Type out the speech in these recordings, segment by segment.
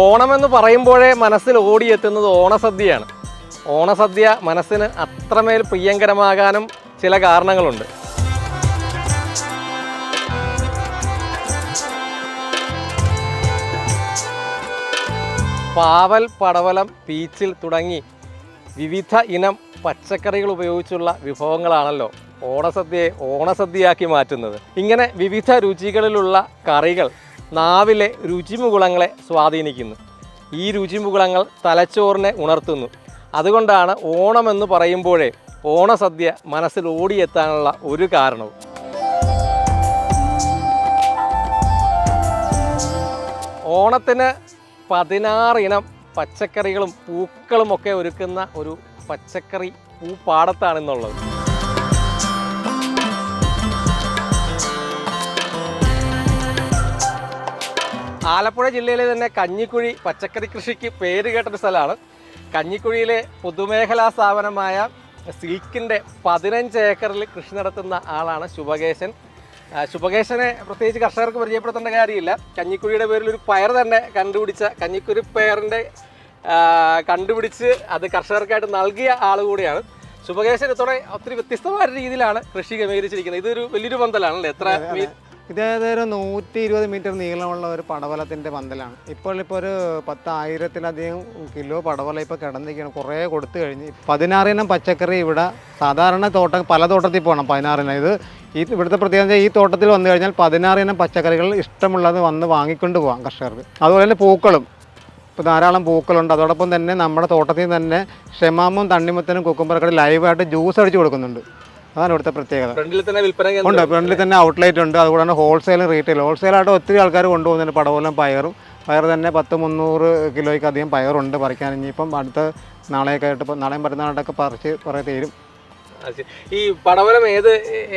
ഓണമെന്ന് പറയുമ്പോഴേ മനസ്സിൽ ഓടിയെത്തുന്നത് ഓണസദ്യയാണ്. ഓണസദ്യ മനസ്സിന് അത്രമേൽ പ്രിയങ്കരമാകാനും ചില കാരണങ്ങളുണ്ട്. പാവൽ, പടവലം, പീച്ചിൽ തുടങ്ങി വിവിധ ഇനം പച്ചക്കറികൾ ഉപയോഗിച്ചുള്ള വിഭവങ്ങളാണല്ലോ ഓണസദ്യയെ ഓണസദ്യയാക്കി മാറ്റുന്നത്. ഇങ്ങനെ വിവിധ രുചികളിലുള്ള കറികൾ നാവിലെ രുചിമുകുളങ്ങളെ സ്വാധീനിക്കുന്നു. ഈ രുചിമുകുളങ്ങൾ തലച്ചോറിനെ ഉണർത്തുന്നു. അതുകൊണ്ടാണ് ഓണമെന്ന് പറയുമ്പോഴേ ഓണസദ്യ മനസ്സിൽ ഓടിയെത്താനുള്ള ഒരു കാരണവും. ഓണത്തിന് 16 ഇനം പച്ചക്കറികളും പൂക്കളുമൊക്കെ ഒരുക്കുന്ന ഒരു പച്ചക്കറി പൂപ്പാടത്താണെന്നുള്ളത്. ആലപ്പുഴ ജില്ലയിലെ തന്നെ കഞ്ഞിക്കുഴി പച്ചക്കറി കൃഷിക്ക് പേര് കേട്ടൊരു സ്ഥലമാണ്. കഞ്ഞിക്കുഴിയിലെ പൊതുമേഖലാ സ്ഥാപനമായ സിൽക്കിൻ്റെ 15 ഏക്കറിൽ കൃഷി നടത്തുന്ന ആളാണ് ശുഭകേശൻ. ശുഭകേശനെ പ്രത്യേകിച്ച് കർഷകർക്ക് പരിചയപ്പെടുത്തേണ്ട കാര്യമില്ല. കഞ്ഞിക്കുഴിയുടെ പേരിൽ ഒരു പയർ തന്നെ കണ്ടുപിടിച്ച, കഞ്ഞിക്കുരി പയറിൻ്റെ കണ്ടുപിടിച്ച് അത് കർഷകർക്കായിട്ട് നൽകിയ ആൾ കൂടിയാണ് ശുഭകേശൻ. ഇത്തോടെ ഒത്തിരി വ്യത്യസ്തമായ രീതിയിലാണ് കൃഷി ക്രമീകരിച്ചിരിക്കുന്നത്. ഇതൊരു വലിയൊരു പന്തലാണല്ലേ? എത്ര? ഇത് ഒരു 120 മീറ്റർ നീളമുള്ള ഒരു പടവലത്തിൻ്റെ പന്തലാണ്. ഇപ്പോൾ ഒരു 10,000-ലധികം കിലോ പടവല ഇപ്പോൾ കിടന്നിരിക്കുകയാണ്. കുറേ കൊടുത്തു കഴിഞ്ഞ് 16 ഇനം പച്ചക്കറി ഇവിടെ സാധാരണ പല തോട്ടത്തിൽ പോകണം. 16 ഇനം ഇവിടുത്തെ പ്രത്യേകത, ഈ തോട്ടത്തിൽ വന്നു കഴിഞ്ഞാൽ 16 ഇനം പച്ചക്കറികൾ ഇഷ്ടമുള്ളത് വന്ന് വാങ്ങിക്കൊണ്ട് പോകാം കർഷകർക്ക്. അതുപോലെ തന്നെ പൂക്കളും ഇപ്പോൾ ധാരാളം പൂക്കളുണ്ട്. അതോടൊപ്പം തന്നെ നമ്മുടെ തോട്ടത്തിൽ തന്നെ ഷെമാമും തണ്ണിമത്തനും കുക്കുംബറൊക്കെ ലൈവായിട്ട് ജ്യൂസ് അടിച്ച് കൊടുക്കുന്നുണ്ട്. അതാണ് ഇവിടുത്തെ പ്രത്യേകത. ഉണ്ട്, ഫ്രണ്ടിൽ തന്നെ ഔട്ട്ലെറ്റ് ഉണ്ട്. അതുകൂടാണ് ഹോൾസെയിലും റീറ്റെയിലും. ഹോൾസെയിലായിട്ട് ഒത്തിരി ആൾക്കാർ കൊണ്ടുപോകുന്നുണ്ട്. പടവലം പയർ തന്നെ 100-300 കിലോയ്ക്ക് അധികം പയറുണ്ട് പറിക്കാൻ. ഇനിയിപ്പം അടുത്ത നാളെയൊക്കെ ആയിട്ട് നാളെയും മറ്റന്നാളായിട്ടൊക്കെ പറിച്ച് കുറേ തീരും. ഈ പടവലം ഏത്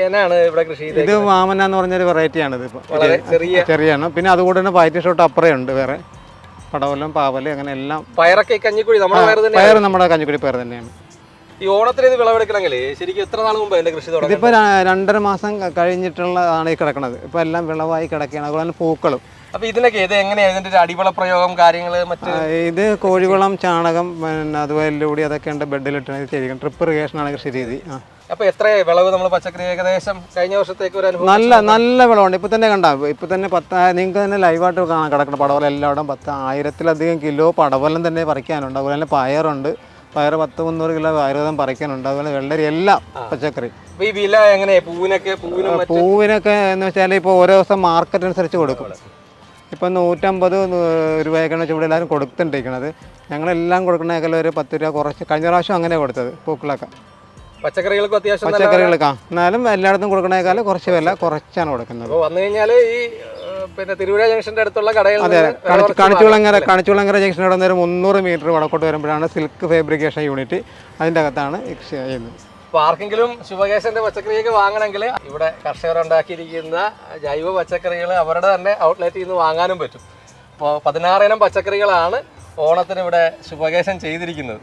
ഇനാണ് ഇവിടെ കൃഷി ചെയ്തത്? ഇത് വാമന എന്ന് പറഞ്ഞൊരു വെറൈറ്റിയാണ്. ഇത് ചെറിയാണ്. പിന്നെ അതുകൂടെ തന്നെ വൈറ്റ് ഷോട്ട് അപ്പുറേ ഉണ്ട് വേറെ. പടവലം, പാവല്, അങ്ങനെ എല്ലാം. പയറൊക്കെ കഞ്ഞിക്കുഴി പയർ നമ്മുടെ കഞ്ഞിക്കുഴി പയർ തന്നെയാണ്. ഈ ഓണത്തിന് ഇത് വിളവെടുക്കണമെങ്കിൽ ശരിക്കും എത്ര നാൾ മുമ്പ് അതിന്റെ കൃഷി തുടങ്ങി? ഇതിപ്പോൾ 2.5 മാസം കഴിഞ്ഞിട്ടുള്ളതാണ് ഈ കിടക്കുന്നത്. ഇപ്പോൾ എല്ലാം വിളവായി കിടക്കുകയാണ്. അതുപോലെ തന്നെ പൂക്കളും. അപ്പോൾ ഇതിനൊക്കെ ഇത് എങ്ങനെയാണ് ഇതിന്റെ ഒരു അടിവള പ്രയോഗം കാര്യങ്ങൾ? ഇത് കോഴിവളം, ചാണകം, പിന്നെ അതുപോലെ എല്ലുകൂടി അതൊക്കെ ഉണ്ട്. ബെഡിലിട്ടാണ് ഇത് ചെയ്തിരിക്കുന്നത്. ട്രിപ്പ് ഇറിഗേഷനാണ് കൃഷി രീതി. അപ്പോൾ എത്ര വിളവ് നമ്മൾ പച്ചക്കറി ഏകദേശം കഴിഞ്ഞ വർഷത്തേക്ക് ഒരു അനുഭവം? നല്ല വിളവുണ്ട്. ഇപ്പോൾ തന്നെ കണ്ടാൽ ഇപ്പോൾ തന്നെ 10 നിങ്ങൾക്ക് തന്നെ ലൈവായിട്ട് കാണാൻ കിടക്കണം. പടവലം എല്ലായിടും 10,000-ലധികം കിലോ പടവലം തന്നെ പറിക്കാനുണ്ട്. അതുപോലെ തന്നെ പയറുണ്ട്. പയർ 100-300 കിലോ ആയുർവേദം പറിക്കാനുണ്ട്. അതുപോലെ വെള്ളരി, എല്ലാം പച്ചക്കറി. ഈ വില എങ്ങനെയാണ് പൂവിനൊക്കെ എന്ന് വെച്ചാൽ ഇപ്പോൾ ഓരോ ദിവസം മാർക്കറ്റ് അനുസരിച്ച് കൊടുക്കും. ഇപ്പം 150 രൂപയൊക്കെയാണ് ഇവിടെ എല്ലാവരും കൊടുത്തിട്ടിരിക്കുന്നത്. ഞങ്ങളെല്ലാം കൊടുക്കണേക്കാൾ ഒരു 10 രൂപ കുറച്ച്. കഴിഞ്ഞ പ്രാവശ്യം അങ്ങനെ കൊടുത്തത് പൂക്കളൊക്കെ. പച്ചക്കറികൾക്ക് അത്യാവശ്യം പച്ചക്കറികൾക്കാ എന്നാലും എല്ലായിടത്തും കൊടുക്കണേക്കാൾ കുറച്ച് വില കുറച്ചാണ് കൊടുക്കുന്നത്. വന്നു കഴിഞ്ഞാൽ ഈ പിന്നെ തിരുവര ജംഗ്ഷന്റെ അടുത്തുള്ള കടയിൽ, അതെ, കണിച്ചുളങ്ങര ജംഗ്ഷനോട് വന്ന് ഒരു 300 മീറ്റർ വടക്കോട്ട് വരുമ്പോഴാണ് സിൽക്ക് ഫാബ്രിക്കേഷൻ യൂണിറ്റ്. അതിൻ്റെ അകത്താണ് കൃഷി ചെയ്യുന്നത്. അപ്പോൾ ആർക്കെങ്കിലും ശുഭകേശന്റെ പച്ചക്കറിയൊക്കെ വാങ്ങണമെങ്കിൽ ഇവിടെ കർഷകർ ഉണ്ടാക്കിയിരിക്കുന്ന ജൈവ പച്ചക്കറികൾ അവരുടെ തന്നെ ഔട്ട്ലെറ്റിൽ നിന്ന് വാങ്ങാനും പറ്റും. അപ്പോൾ 16 ഇനം പച്ചക്കറികളാണ് ഓണത്തിന് ഇവിടെ ശുഭകേശൻ ചെയ്തിരിക്കുന്നത്.